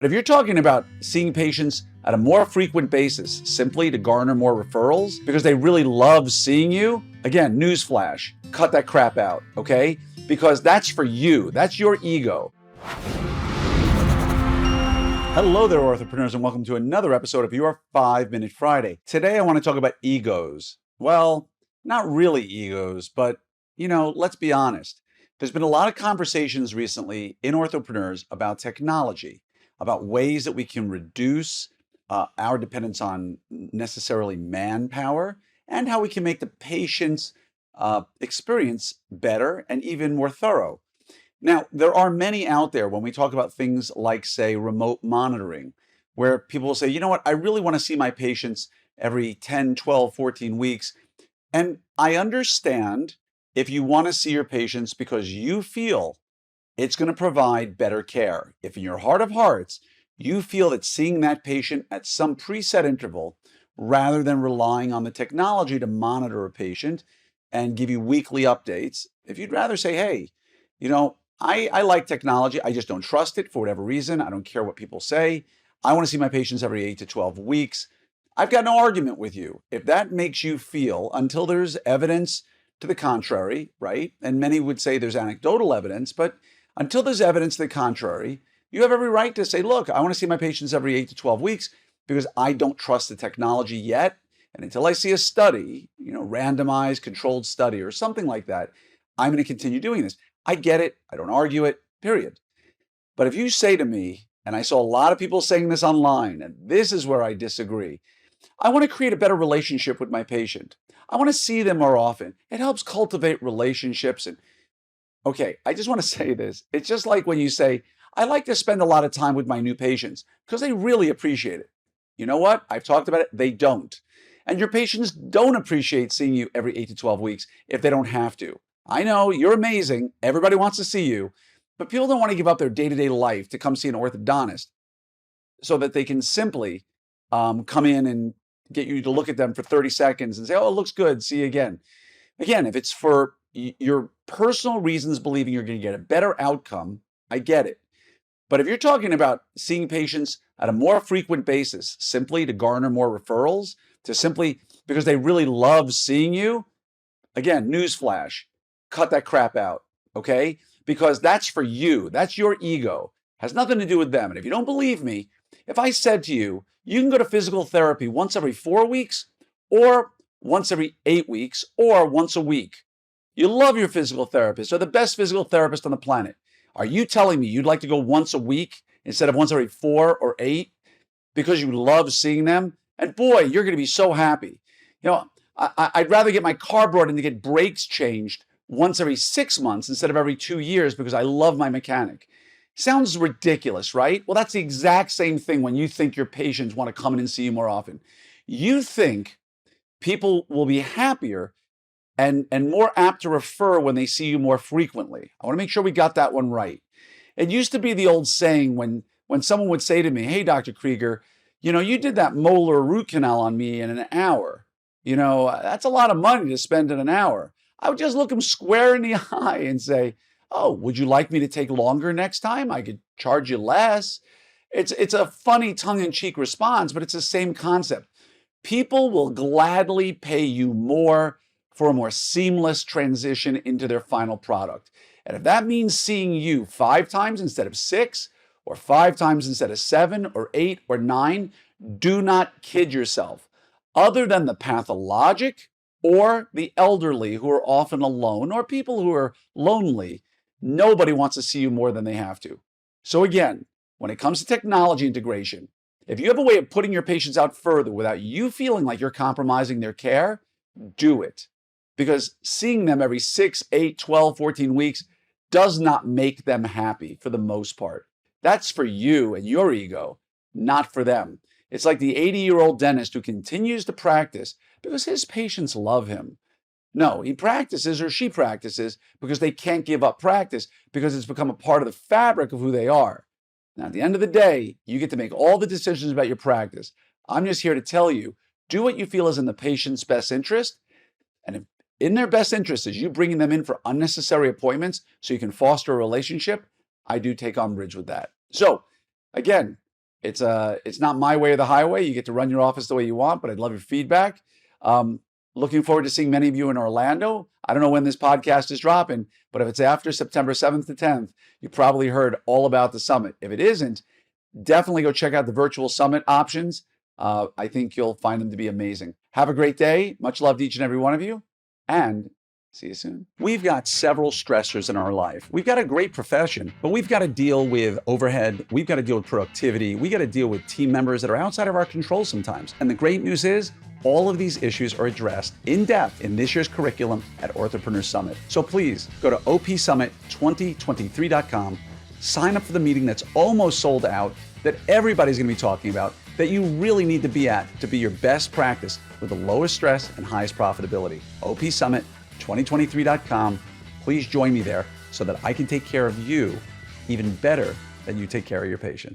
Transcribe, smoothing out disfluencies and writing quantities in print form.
But if you're talking about seeing patients at a more frequent basis simply to garner more referrals because they really love seeing you, again, newsflash, cut that crap out, okay? Because that's for you, that's your ego. Hello there, Orthopreneurs, and welcome to another episode of your 5-Minute Friday. Today I want to talk about egos. Well, not really egos, but let's be honest. There's been a lot of conversations recently in Orthopreneurs about technology, about ways that we can reduce our dependence on necessarily manpower, and how we can make the patient's experience better and even more thorough. Now, there are many out there when we talk about things like, say, remote monitoring, where people will say, you know what, I really want to see my patients every 10, 12, 14 weeks. And I understand if you want to see your patients because you feel it's going to provide better care. If in your heart of hearts, you feel that seeing that patient at some preset interval, rather than relying on the technology to monitor a patient and give you weekly updates, if you'd rather say, hey, I like technology, I just don't trust it for whatever reason, I don't care what people say, I want to see my patients every 8 to 12 weeks, I've got no argument with you. If that makes you feel, until there's evidence to the contrary, right? And many would say there's anecdotal evidence, but until there's evidence to the contrary, you have every right to say, look, I want to see my patients every 8 to 12 weeks because I don't trust the technology yet. And until I see a study, randomized controlled study or something like that, I'm going to continue doing this. I get it. I don't argue it, period. But if you say to me, and I saw a lot of people saying this online, and this is where I disagree, I want to create a better relationship with my patient. I want to see them more often. It helps cultivate relationships. And okay, I just want to say this. It's just like when you say, I like to spend a lot of time with my new patients because they really appreciate it. You know what? I've talked about it. They don't. And your patients don't appreciate seeing you every 8 to 12 weeks if they don't have to. I know you're amazing. Everybody wants to see you, but people don't want to give up their day-to-day life to come see an orthodontist so that they can simply come in and get you to look at them for 30 seconds and say, oh, it looks good. See you again. Again, if it's for your personal reasons believing you're going to get a better outcome, I get it. But if you're talking about seeing patients at a more frequent basis, simply to garner more referrals, to simply because they really love seeing you, again, newsflash, cut that crap out, okay? Because that's for you. That's your ego. Has nothing to do with them. And if you don't believe me, if I said to you, you can go to physical therapy once every 4 weeks, or once every 8 weeks, or once a week. You love your physical therapist. They're the best physical therapist on the planet. Are you telling me you'd like to go once a week instead of once every 4 or 8 because you love seeing them? And boy, you're going to be so happy. I'd rather get my car brought in to get brakes changed once every 6 months instead of every 2 years because I love my mechanic. Sounds ridiculous, right? Well, that's the exact same thing when you think your patients want to come in and see you more often. You think people will be happier and more apt to refer when they see you more frequently. I want to make sure we got that one right. It used to be the old saying when someone would say to me, hey, Dr. Krieger, you did that molar root canal on me in an hour. That's a lot of money to spend in an hour. I would just look them square in the eye and say, oh, would you like me to take longer next time? I could charge you less. It's a funny tongue-in-cheek response, but it's the same concept. People will gladly pay you more for a more seamless transition into their final product. And if that means seeing you 5 times instead of 6, or 5 times instead of 7, or 8, or 9, do not kid yourself. Other than the pathologic or the elderly who are often alone, or people who are lonely, nobody wants to see you more than they have to. So again, when it comes to technology integration, if you have a way of putting your patients out further without you feeling like you're compromising their care, do it. Because seeing them every 6, 8, 12, 14 weeks does not make them happy for the most part. That's for you and your ego, not for them. It's like the 80-year-old dentist who continues to practice because his patients love him. No, he practices or she practices because they can't give up practice because it's become a part of the fabric of who they are. Now, at the end of the day, you get to make all the decisions about your practice. I'm just here to tell you, do what you feel is in the patient's best interest. And if in their best interest is you bringing them in for unnecessary appointments so you can foster a relationship, I do take umbrage with that. So again, It's not my way or the highway. You get to run your office the way you want, but I'd love your feedback. Looking forward to seeing many of you in Orlando. I don't know when this podcast is dropping, but if it's after September 7th to 10th, you probably heard all about the summit. If it isn't, definitely go check out the virtual summit options. I think you'll find them to be amazing. Have a great day. Much love to each and every one of you, and see you soon. We've got several stressors in our life. We've got a great profession, but we've got to deal with overhead. We've got to deal with productivity. We got to deal with team members that are outside of our control sometimes. And the great news is, all of these issues are addressed in depth in this year's curriculum at Orthopreneurs Summit. So please go to opsummit2023.com, sign up for the meeting that's almost sold out, that everybody's going to be talking about, that you really need to be at to be your best practice with the lowest stress and highest profitability. opsummit2023.com. Please join me there so that I can take care of you even better than you take care of your patients.